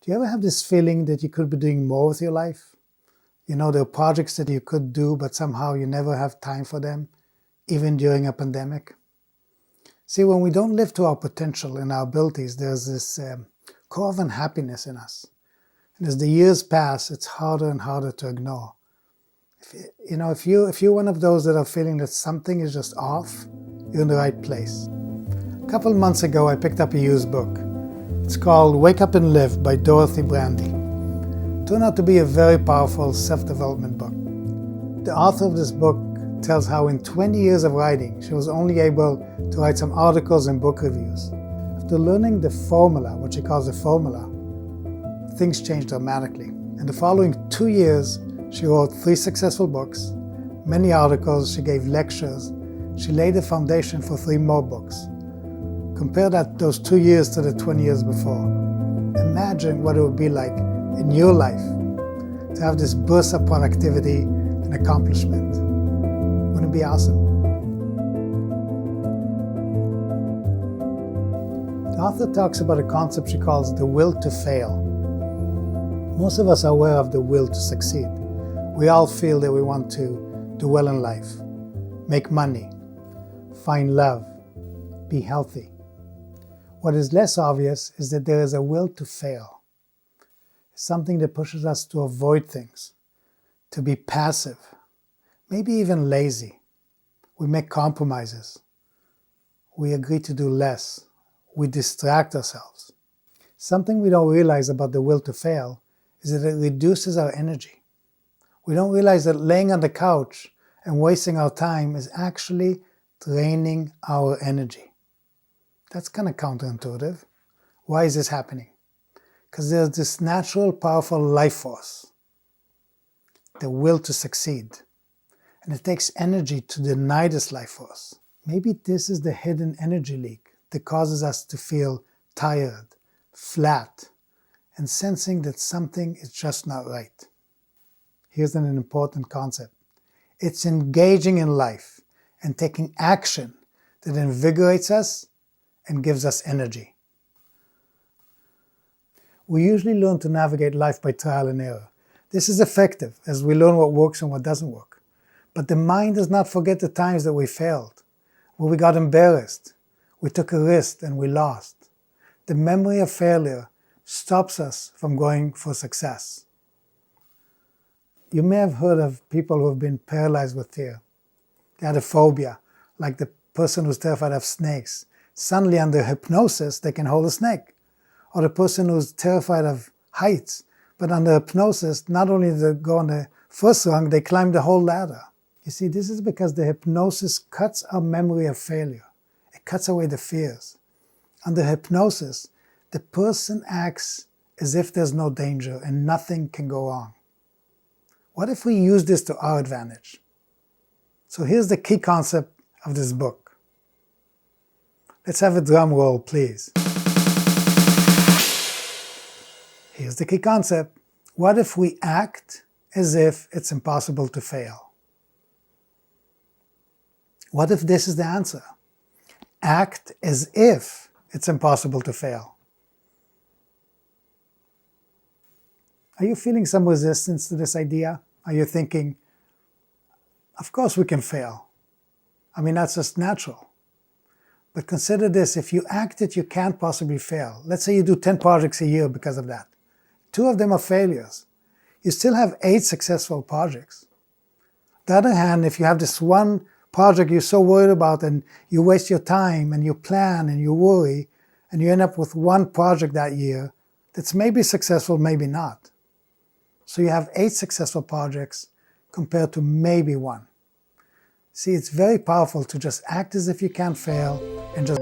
Do you ever have this feeling that you could be doing more with your life? You know, there are projects that you could do, but somehow you never have time for them, even during a pandemic. See, when we don't live to our potential and our abilities, there's this core of unhappiness in us. And as the years pass, it's harder and harder to ignore. If you're one of those that are feeling that something is just off, you're in the right place. A couple of months ago, I picked up a used book. It's called Wake Up and Live by Dorothy Brandy. It turned out to be a very powerful self-development book. The author of this book tells how in 20 years of writing, she was only able to write some articles and book reviews. After learning the formula, what she calls the formula, things changed dramatically. In the following 2 years, she wrote 3 successful books, many articles, she gave lectures, she laid the foundation for 3 more books. Compare those 2 years to the 20 years before. Imagine what it would be like in your life to have this burst of productivity and accomplishment. Wouldn't it be awesome? The author talks about a concept she calls the will to fail. Most of us are aware of the will to succeed. We all feel that we want to do well in life, make money, find love, be healthy. What is less obvious is that there is a will to fail. It's something that pushes us to avoid things, to be passive, maybe even lazy. We make compromises. We agree to do less. We distract ourselves. Something we don't realize about the will to fail is that it reduces our energy. We don't realize that laying on the couch and wasting our time is actually draining our energy. That's kind of counterintuitive. Why is this happening? Because there's this natural, powerful life force, the will to succeed. And it takes energy to deny this life force. Maybe this is the hidden energy leak that causes us to feel tired, flat, and sensing that something is just not right. Here's an important concept. It's engaging in life and taking action that invigorates us and gives us energy. We usually learn to navigate life by trial and error. This is effective as we learn what works and what doesn't work. But the mind does not forget the times that we failed, where we got embarrassed, we took a risk and we lost. The memory of failure stops us from going for success. You may have heard of people who have been paralyzed with fear. They had a phobia, like the person who's terrified of snakes. Suddenly under hypnosis, they can hold a snake. Or the person who's terrified of heights, but under hypnosis, not only do they go on the first rung, they climb the whole ladder. You see, this is because the hypnosis cuts our memory of failure. It cuts away the fears. Under hypnosis, the person acts as if there's no danger and nothing can go wrong. What if we use this to our advantage? So here's the key concept of this book. Let's have a drum roll, please. Here's the key concept. What if we act as if it's impossible to fail? What if this is the answer? Act as if it's impossible to fail. Are you feeling some resistance to this idea? Are you thinking, of course we can fail. I mean, that's just natural. But consider this, if you act that you can't possibly fail, let's say you do 10 projects a year because of that. 2 of them are failures. You still have 8 successful projects. On the other hand, if you have this one project you're so worried about and you waste your time and you plan and you worry and you end up with 1 project that year that's maybe successful, maybe not. So you have 8 successful projects compared to maybe 1. See, it's very powerful to just act as if you can't fail and just